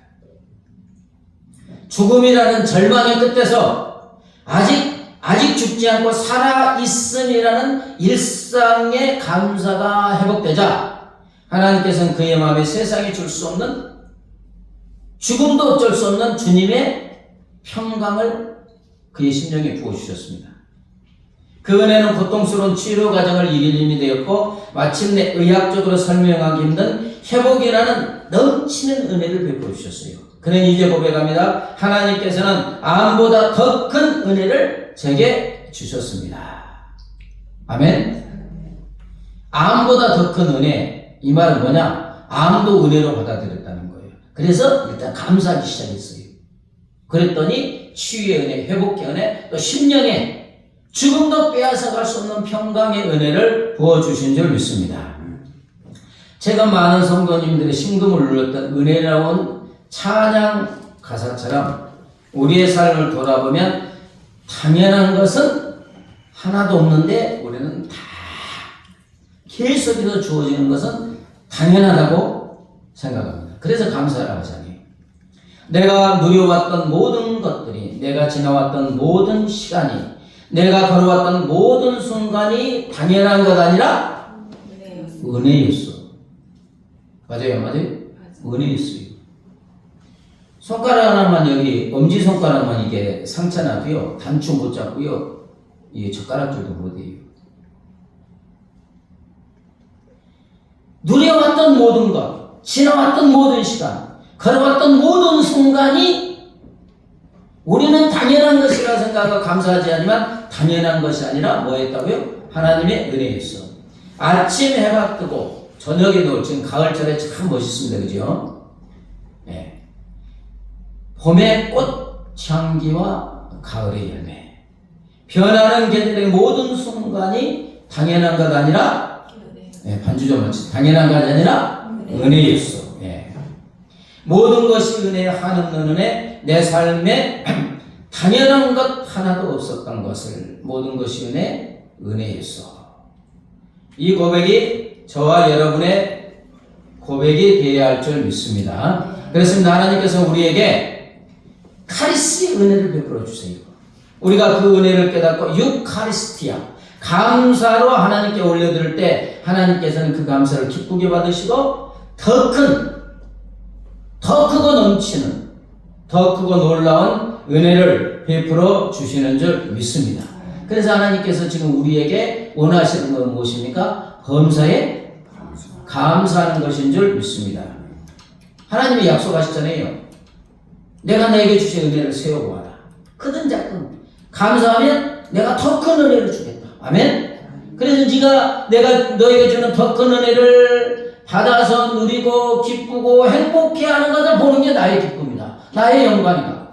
죽음이라는 절망의 끝에서 아직 죽지 않고 살아 있음이라는 일상의 감사가 회복되자 하나님께서는 그의 마음에 세상이 줄 수 없는 죽음도 어쩔 수 없는 주님의 평강을 그의 심령에 부어주셨습니다. 그 은혜는 고통스러운 치료 과정을 이길 힘이 되었고 마침내 의학적으로 설명하기 힘든 회복이라는 넘치는 은혜를 베풀어 주셨어요. 그는 이제 고백합니다. 하나님께서는 암보다 더 큰 은혜를 제게 주셨습니다. 아멘. 암보다 더 큰 은혜, 이 말은 뭐냐? 암도 은혜로 받아들였다는 거예요. 그래서 일단 감사하기 시작했어요. 그랬더니 치유의 은혜, 회복의 은혜, 또 심령의 죽음도 빼앗아갈 수 없는 평강의 은혜를 부어주신 줄 믿습니다. 제가 많은 성도님들의 심금을 눌렀던 은혜로운 찬양 가사처럼 우리의 삶을 돌아보면 당연한 것은 하나도 없는데 우리는 다 계속해서 주어지는 것은 당연하다고 생각합니다. 그래서 감사를 하잖아요. 내가 누려왔던 모든 것들이, 내가 지나왔던 모든 시간이, 내가 걸어왔던 모든 순간이 당연한 것 아니라 은혜였어. 맞아요? 은혜였어요. 손가락 하나만, 여기 엄지손가락만 이게 상처나도요, 단추 못 잡고요, 이 젓가락질도 못해요. 누려왔던 모든 것, 지나왔던 모든 시간, 걸어왔던 모든 순간이 우리는 당연한 것이라 생각하고 감사하지 않지만 당연한 것이 아니라 뭐 했다고요? 하나님의 은혜였어. 아침 해가 뜨고 저녁에도 지금 가을철에 참 멋있습니다. 그죠? 네. 봄의 꽃향기와 가을의 열매, 변하는 계절의 모든 순간이 당연한 것 아니라, 네, 반주 좀 맞지. 당연한 것 아니라 은혜였어. 네. 모든 것이 은혜, 한없는 은혜, 내 삶에 당연한 것 하나도 없었던 것을, 모든 것이 은혜였어. 이 고백이 저와 여러분의 고백이 되어야 할 줄 믿습니다. 그렇습니다. 하나님께서 우리에게 카리스의 은혜를 베풀어 주세요. 우리가 그 은혜를 깨닫고 유카리스티아, 감사로 하나님께 올려드릴 때 하나님께서는 그 감사를 기쁘게 받으시고 더 크고 넘치는, 더 크고 놀라운 은혜를 베풀어 주시는 줄 믿습니다. 그래서 하나님께서 지금 우리에게 원하시는 건 무엇입니까? 범사에 감사하는 것인 줄 믿습니다. 하나님이 약속하셨잖아요. 내가 너에게 주신 은혜를 세워보아라. 크든 작든 감사하면 내가 더 큰 은혜를 주겠다. 아멘. 그래서 내가 너에게 주는 더 큰 은혜를 받아서 누리고 기쁘고 행복해하는 것을 보는 게 나의 기쁨이다. 나의 영광이다.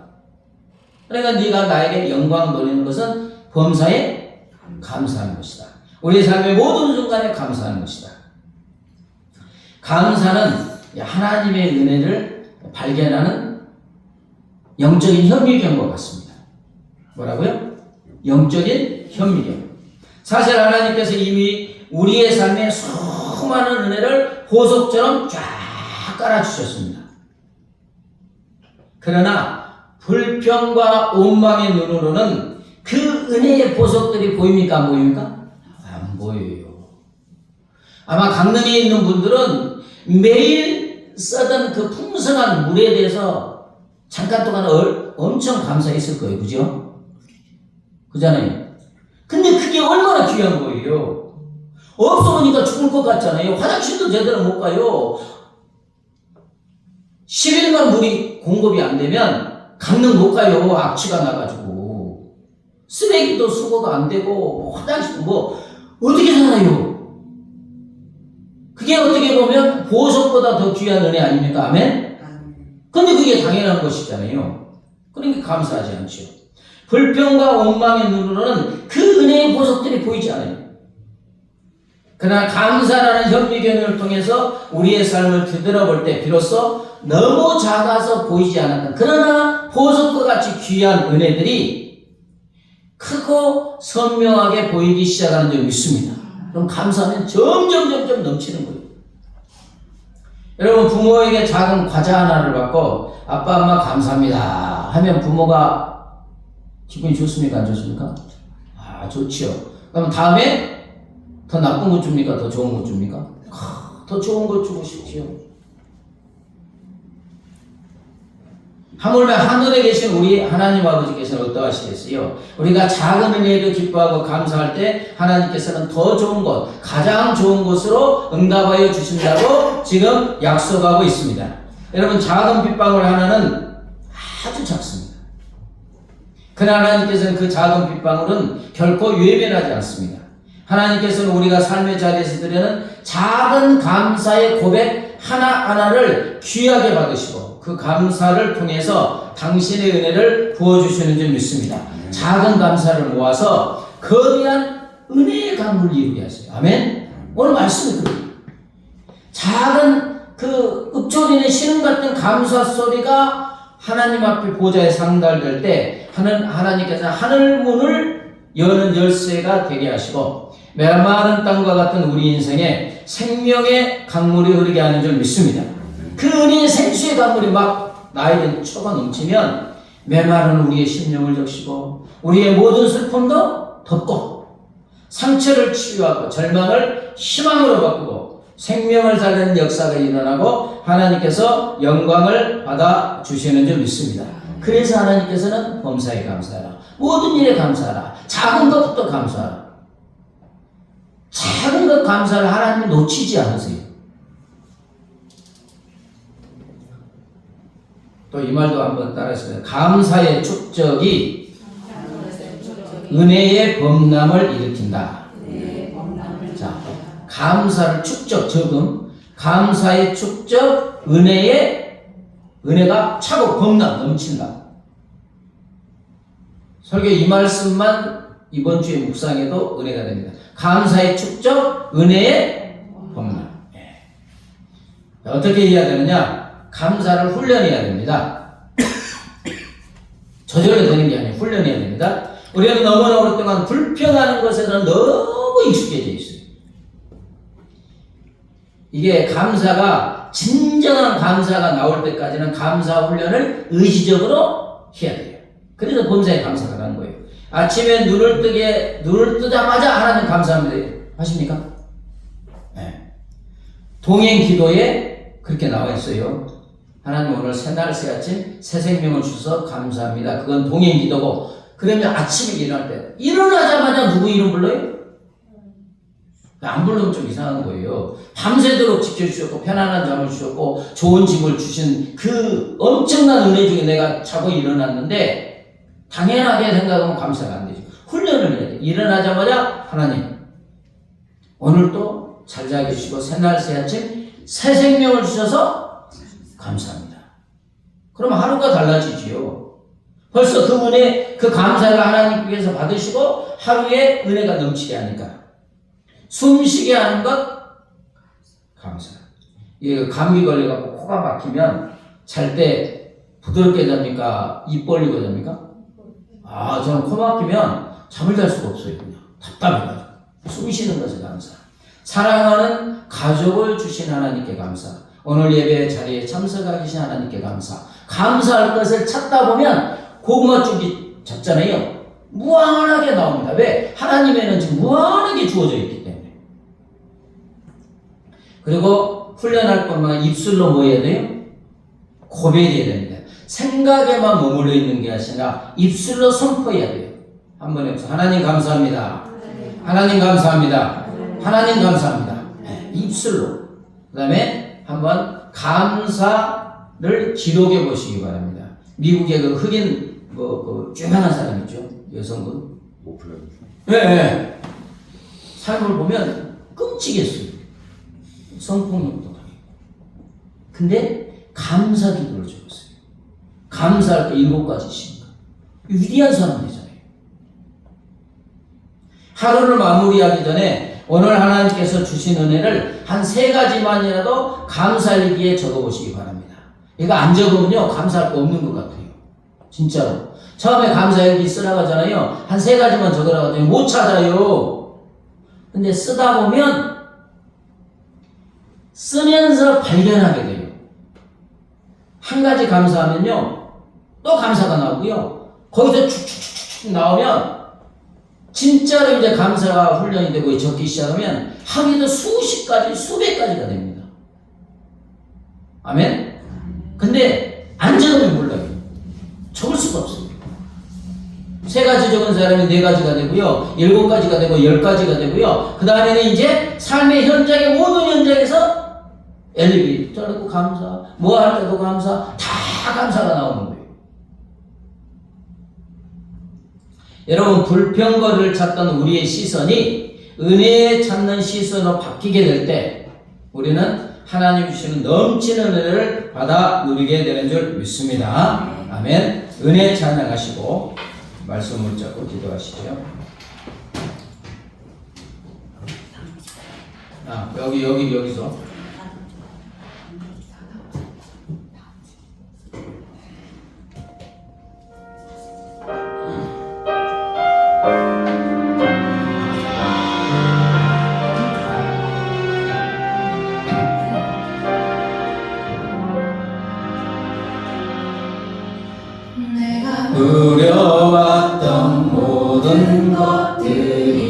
그러니까 네가 나에게 영광 돌리는 것은 범사에 감사하는 것이다. 우리 삶의 모든 순간에 감사하는 것이다. 감사는 하나님의 은혜를 발견하는 영적인 현미경과 같습니다. 뭐라고요? 영적인 현미경. 사실 하나님께서 이미 우리의 삶에 수많은 은혜를 보석처럼 쫙 깔아주셨습니다. 그러나 불평과 원망의 눈으로는 그 은혜의 보석들이 보입니까? 안 보입니까? 안 보여요. 아마 강릉에 있는 분들은 매일 써던 그 풍성한 물에 대해서 잠깐 동안 엄청 감사했을 거예요. 그죠? 그잖아요. 근데 그게 얼마나 귀한 거예요. 없어보니까 죽을 것 같잖아요. 화장실도 제대로 못 가요. 10일만 물이 공급이 안 되면 강릉 못 가요. 악취가 나가지고. 쓰레기도 수거가 안 되고, 화장실도 어떻게 살아요? 그게 어떻게 보면 보석보다 더 귀한 은혜 아닙니까? 아멘? 근데 그게 당연한 것이잖아요. 그러니까 감사하지 않죠. 불평과 원망의 눈으로는 그 은혜의 보석들이 보이지 않아요. 그러나 감사라는 현미경을 통해서 우리의 삶을 뒤돌아볼 때 비로소 너무 작아서 보이지 않았던 그러나 보석과 같이 귀한 은혜들이 크고 선명하게 보이기 시작하는 줄 믿습니다. 그럼 감사는 점점 넘치는 거예요. 여러분 부모에게 작은 과자 하나를 받고 아빠 엄마 감사합니다 하면 부모가 기분이 좋습니까? 안 좋습니까? 아 좋지요. 그럼 다음에 더 나쁜 것 줍니까? 더 좋은 것 줍니까? 더 좋은 것 주고 싶지요. 하물며 하늘에 계신 우리 하나님 아버지께서는 어떠하시겠어요? 우리가 작은 은혜에도 기뻐하고 감사할 때 하나님께서는 더 좋은 것, 가장 좋은 것으로 응답하여 주신다고 지금 약속하고 있습니다. 여러분 작은 빗방울 하나는 아주 작습니다. 그러나 하나님께서는 그 작은 빗방울은 결코 외면하지 않습니다. 하나님께서는 우리가 삶의 자리에서 드리는 작은 감사의 고백 하나하나를 귀하게 받으시고 그 감사를 통해서 당신의 은혜를 부어주시는 줄 믿습니다. 작은 감사를 모아서 거대한 은혜의 강물을 이루게 하세요. 아멘? 오늘 말씀이 그래요. 작은 그 읊조리는 신음 같은 감사 소리가 하나님 앞에 보좌에 상달될 때 하나님께서 하늘 문을 여는 열쇠가 되게 하시고 메마른 땅과 같은 우리 인생에 생명의 강물이 흐르게 하는 줄 믿습니다. 그 은혜의 생수의 강물이 막 나에게 초가 넘치면 메마른 우리의 심령을 적시고 우리의 모든 슬픔도 덮고 상처를 치유하고 절망을 희망으로 바꾸고 생명을 살리는 역사가 일어나고 하나님께서 영광을 받아 주시는 줄 믿습니다. 그래서 하나님께서는 범사에 감사하라, 모든 일에 감사하라, 작은 것부터 감사하라. 작은 것 감사를 하나님 놓치지 않으세요. 또 이 말도 한번 따라했습니다. 감사의 축적이 은혜의 범람을 일으킨다. 자, 감사를 축적, 적음, 감사의 축적, 은혜가 차고 범람, 넘친다. 설교 이 말씀만 이번 주에 묵상해도 은혜가 됩니다. 감사의 축적, 은혜의 범람. 어떻게 해야 되느냐? 감사를 훈련해야 됩니다. 저절로 되는 게 아니에요. 훈련해야 됩니다. 우리는 너무나 오랫동안 불평하는 것에는 너무 익숙해져 있어요. 이게 감사가 진정한 감사가 나올 때까지는 감사 훈련을 의지적으로 해야 돼요. 그래서 범사에 감사가 나는 거예요. 아침에 눈을 뜨자마자 하나님 감사합니다 하십니까? 네. 동행 기도에 그렇게 나와 있어요. 하나님 오늘 새날 새아침 새 생명을 주셔서 감사합니다. 그건 동행 기도고, 그러면 아침에 일어날 때 일어나자마자 누구 이름 불러요? 안 부르면 좀 이상한 거예요. 밤새도록 지켜주셨고 편안한 잠을 주셨고 좋은 집을 주신 그 엄청난 은혜 중에 내가 자고 일어났는데 당연하게 생각하면 감사가 안 되죠. 훈련을 해야 돼. 일어나자마자 하나님 오늘도 잘 자게 해주시고 새날 새아침 새 생명을 주셔서 감사합니다. 그럼 하루가 달라지지요. 벌써 그 은혜, 그 감사를 하나님께서 받으시고 하루에 은혜가 넘치게 하니까. 숨쉬게 하는 것 감사. 이게 감기 걸려갖고 코가 막히면 잘 때 부드럽게 잡니까? 입 벌리고 잡니까? 아, 저는 코 막히면 잠을 잘 수가 없어요. 그냥 답답해가지고. 숨 쉬는 것에 감사. 사랑하는 가족을 주신 하나님께 감사. 오늘 예배 자리에 참석하게 하신 하나님께 감사. 감사할 것을 찾다 보면 고구마죽이 잡잖아요. 무한하게 나옵니다. 왜? 하나님에는 지금 무한하게 주어져 있기 때문에. 그리고 훈련할 것만 입술로 뭐 해야 돼요? 고백해야 됩니다. 생각에만 머물러 있는 게 아니라 입술로 선포해야 돼요. 한번 해보세요. 하나님 감사합니다. 하나님 감사합니다. 하나님 감사합니다. 네, 입술로. 그 다음에 한번 감사를 기록해 보시기 바랍니다. 미국의 그 흑인 그 유명한 사람 있죠. 여성분. 네, 네. 삶을 보면 끔찍했어요. 성폭력도 당했고. 근데 감사 기도를 적었어요. 감사할 때 7가지씩. 위대한 사람이잖아요. 하루를 마무리하기 전에 오늘 하나님께서 주신 은혜를 한 3가지만이라도 감사일기에 적어보시기 바랍니다. 이거 안 적으면요 감사할 거 없는 것 같아요. 진짜로. 처음에 감사일기 쓰라고 하잖아요. 한 3가지만 적으라고 하더니 못 찾아요. 근데 쓰다 보면 쓰면서 발견하게 돼요. 한 가지 감사하면요 또 감사가 나오고요. 거기서 축축축축 나오면 진짜로 이제 감사가 훈련이 되고 적기 시작하면 하기도 수십 가지, 수백 가지가 됩니다. 아멘? 근데 안 적으면 몰라요. 적을 수가 없어요. 3가지 적은 사람이 4가지가 되고요. 7가지가 되고 10가지가 되고요. 그 다음에는 이제 삶의 현장의 모든 현장에서 엘리베이터 타고 감사, 뭐 할 때도 감사, 다 감사가 나오는 거예요. 여러분, 불평거리를 찾던 우리의 시선이 은혜에 찾는 시선으로 바뀌게 될 때 우리는 하나님 주시는 넘치는 은혜를 받아 누리게 되는 줄 믿습니다. 아멘. 은혜 찬양하시고 말씀을 잡고 기도하시죠. 여기서 두려웠던 모든 것들이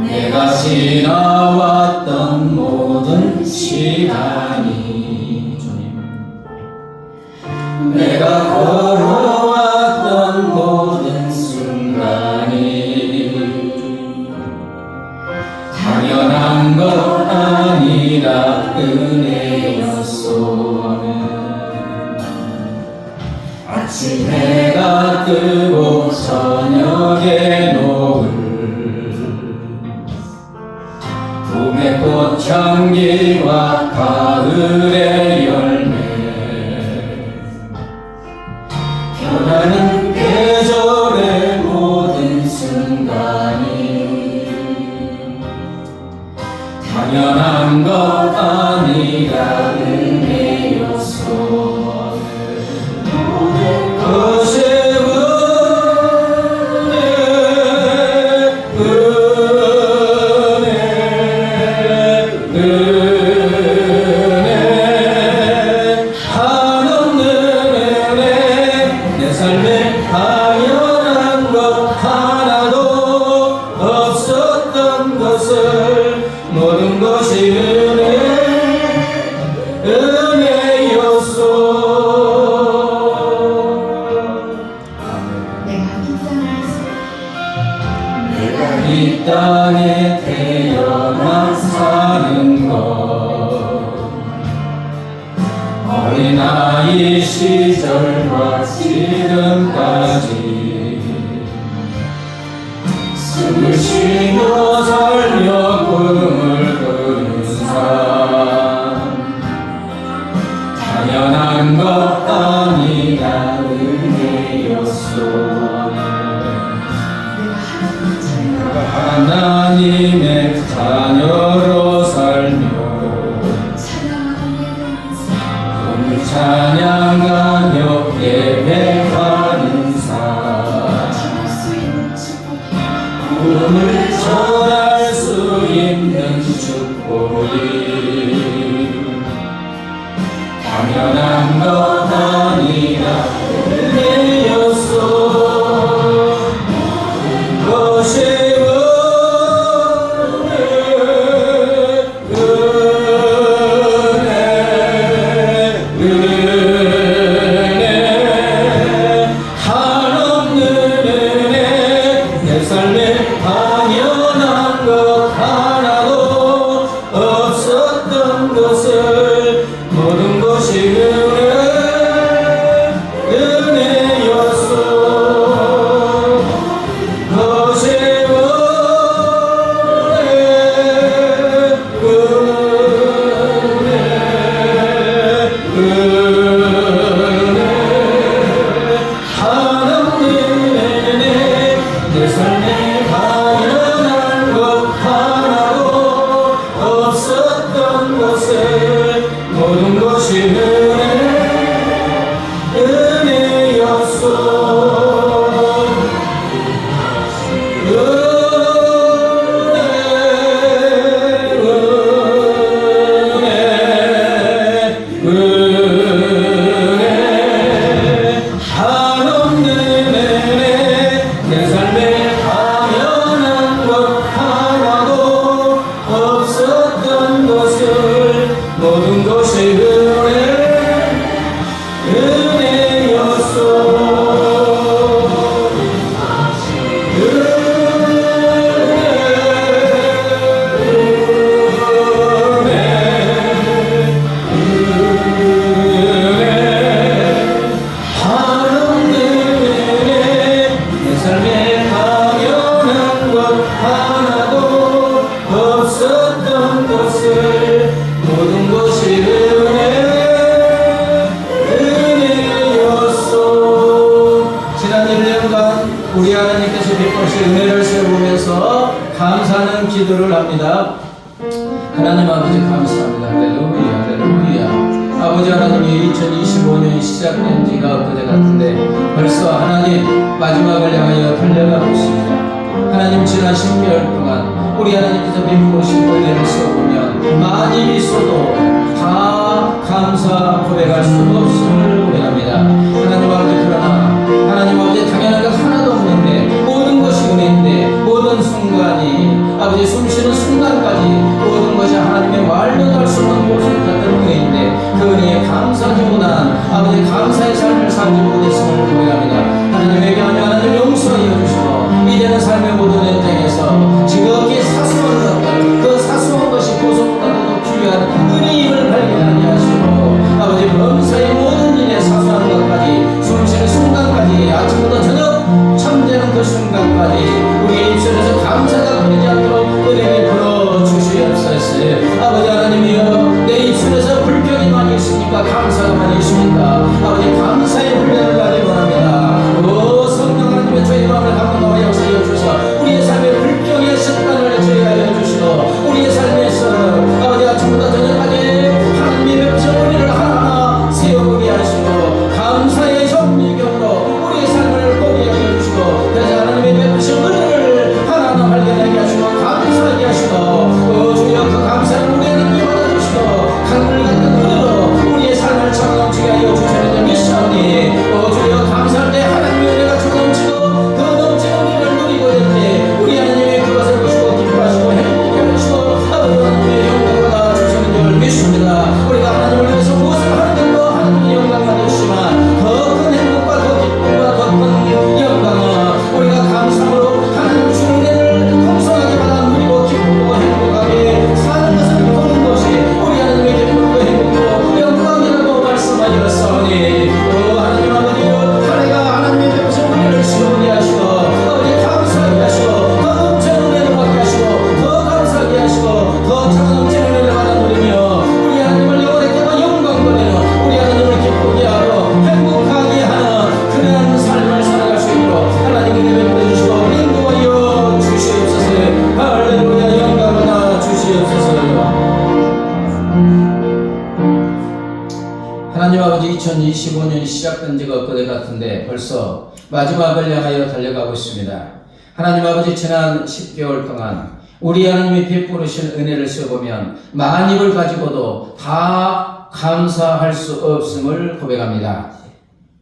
내가 지나왔던 모든 시간이 내가 걸어왔던 모든 순간이 당연한 것 아니라 은혜였소. 아침 해가 뜨고 저녁에 노을 봄의 꽃향기와 가을의 열매 변하는 계절의 모든 순간이 당연한 것 아니라 은혜였소. 모든 것이 은혜였소. 내가 이 땅에 태어나 사는 것 어린아이 시절과 지금까지 숨을 쉬며 살며 꿈을 꾸는 삶 당연한 것 아니라 은혜였소. 하나님의 자녀로 살며 오늘 찬양하며 예배하는 삶 꿈을 전할 수 있는 축복이 당연한 것 아니라 은혜였소. 것이 모든 것이 은혜였소. 것이 은혜 하나님의 은혜 내 삶에 끊임없이 베푸신 은혜를 세우면서 감사하는 기도를 합니다. 하나님 아버지 감사합니다. 할렐루야 할렐루야. 아버지 하나님이 2025년이 시작된 지가 엊그제 같은데 벌써 하나님 마지막을 향하여 달려가고 있습니다. 하나님 지난 10개월 동안 우리 하나님께서 베푸신 은혜를 써보면 많이 있어도 다 감사 고백할 수 없음을 고백합니다. 하나님 아버지 그러나 하나님 아버지 당연한 것 하나도 없는데 모든 것이 은혜인데 모든 순간이 아버지 숨쉬는 순간까지 모든 것이 하나님의 말도 할 수 없는 모습 같은 은혜인데 그 은혜에 감사하기보다는 아버지 감사의 삶을 살지 못했음을 고백합니다. 하나님에게 하나님 용서하여 주시고 이제는 삶의 모든 현장에서 지극히 사소한 것들 그 사소한 것이 보석보다도 귀한 은혜임을 발견하게 하시고 아버지 범사의 모든 일에 사소한 것까지 숨쉬는 순간까지 아침부터 저녁 잠자는 그 순간까지 우리의 입술에서 감사가 끊이지 않도록 은혜를 불어 주시옵소서. 아버지 하나님이여 내 입술에서 불평이 많이 있으니까 감사가 많이 있습니까? 아버지 감사의 훈련을 가지 원합니다. 오 성령 하나님의 저희 마음을 감동하여 역사하여 주셔서 우리의 삶의 불평의 습관을 제하여 주시고 우리의 삶에서 아버지 아침부터 저녁까지 하나님의 뵙신 우리를 하나하나 세워보게 하시고 감사의 현미경으로 우리의 삶을 보게 하여 주시고 그래서 하나님의 뵙신 은혜를 하나하나 발견하게 하시고 감사하게 하시고 주여 그 감사를 우리에게 받아주시고 강물 같은 은혜로 우리의 삶을 차가움치게 하여 주시는 점 믿사오니 주여 감사할 때 하나님의 은혜가 차가움치고 그 넘치는 은혜를 누리고 될 때 우리 하나님의 그것을 보시고 기뻐하시고 행복해 하시고 아버지 하나님의 영광 받아 주시는 줄 믿습니다. 우리가 하나님을 위해서 무엇을 하는 것도 하나님의 영광 받으시지만 더 큰 행복과 더 기쁨과 더 큰 영광은 우리가 감사함으로 하나님 주신 은혜를 풍성하게 받아 누리고 기쁘고 행복하게 사는 것을 보는 것이 우리 하나님의 기쁨과 행복이고 영광이라고 말씀하셨사오니 하나님 아버지여 한 해가 하나님의 베푸신 은혜를 시원하게 하시고 아버지 감사하게 하시고 더 넘치는 은혜를 받게 하시고 더 감사하게 하시고 더 차가 넘치는 은혜를 받아 누리며 우리 하나님을 영원하게 영광 돌리는 우리 하나님을 기쁘게 하고 행복하게 하는 그러한 삶을 살아갈 수 있도록 하나님 은혜 베풀어 주시고 인도하여 주시옵소서. 할렐루야 영광 받아 주시옵소서. 하나님 아버지 2025년이 시작된 지가 엊그제 같은데 벌써 마지막을 향하여 달려가고 있습니다. 하나님 아버지 지난 10개월 동안 우리 하나님이 베푸신 은혜를 써보면 만입을 가지고도 다 감사할 수 없음을 고백합니다.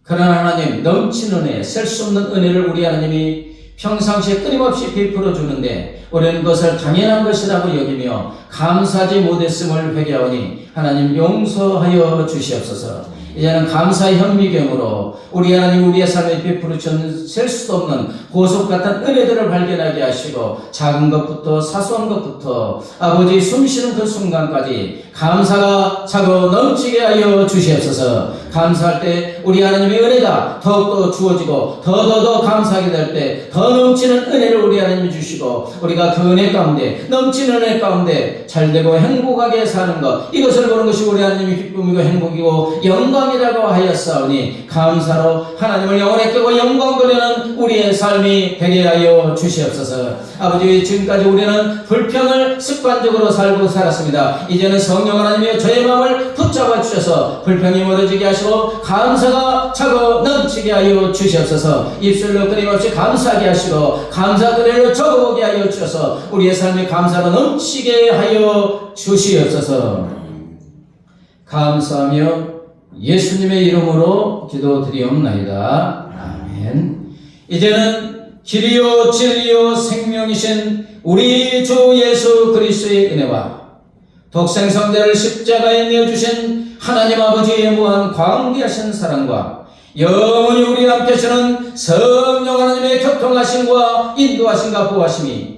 그러나 하나님 넘치는 은혜, 셀 수 없는 은혜를 우리 하나님이 평상시에 끊임없이 베풀어 주는데 우리는 그것을 당연한 것이라고 여기며 감사하지 못했음을 회개하오니 하나님 용서하여 주시옵소서. 이제는 감사의 현미경으로 우리 하나님 우리의 삶에 베풀어 주는 셀 수도 없는 보석 같은 은혜들을 발견하게 하시고 작은 것부터 사소한 것부터 아버지 숨쉬는 그 순간까지 감사가 차고 넘치게 하여 주시옵소서. 감사할 때 우리 하나님의 은혜가 더욱더 주어지고 더더더 감사하게 될 때 더 넘치는 은혜를 우리 하나님이 주시고 우리가 그 은혜 가운데 넘치는 은혜 가운데 잘되고 행복하게 사는 것 이것을 보는 것이 우리 하나님의 기쁨이고 행복이고 영광이라고 하였사오니 감사로 하나님을 영원히 깨고 영광 돌리는 우리의 삶이 되게 하여 주시옵소서. 아버지 지금까지 우리는 불평을 습관적으로 살고 살았습니다. 이제는 성령 하나님이 저의 마음을 붙잡아 주셔서 불평이 멀어지게 하시고 감사가 차고 넘치게 하여 주시옵소서. 입술로 끊임없이 감사하게 하시고 감사 그대로 적어보게 하여 주셔서 우리의 삶의 감사가 넘치게 하여 주시옵소서. 감사하며 예수님의 이름으로 기도드리옵나이다. 아멘. 이제는 길이요 진리요 생명이신 우리 주 예수 그리스도의 은혜와 독생성자를 십자가에 내어주신 하나님 아버지의 무한 광대하신 사랑과 영원히 우리와 함께 하시는 성령 하나님의 교통하심과 인도하심과 보호하심이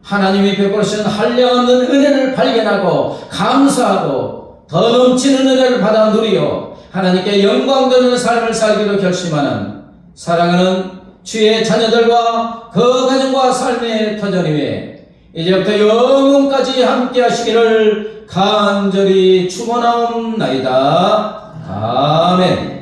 하나님이 베풀으신 한량없는 은혜를 발견하고 감사하고 더 넘치는 은혜를 받아 누리어 하나님께 영광 돌리는 삶을 살기로 결심하는 사랑하는 주의 자녀들과 그 가정과 삶의 터전 위에 이제부터 영원까지 함께 하시기를 간절히 축원하옵나이다. 아멘.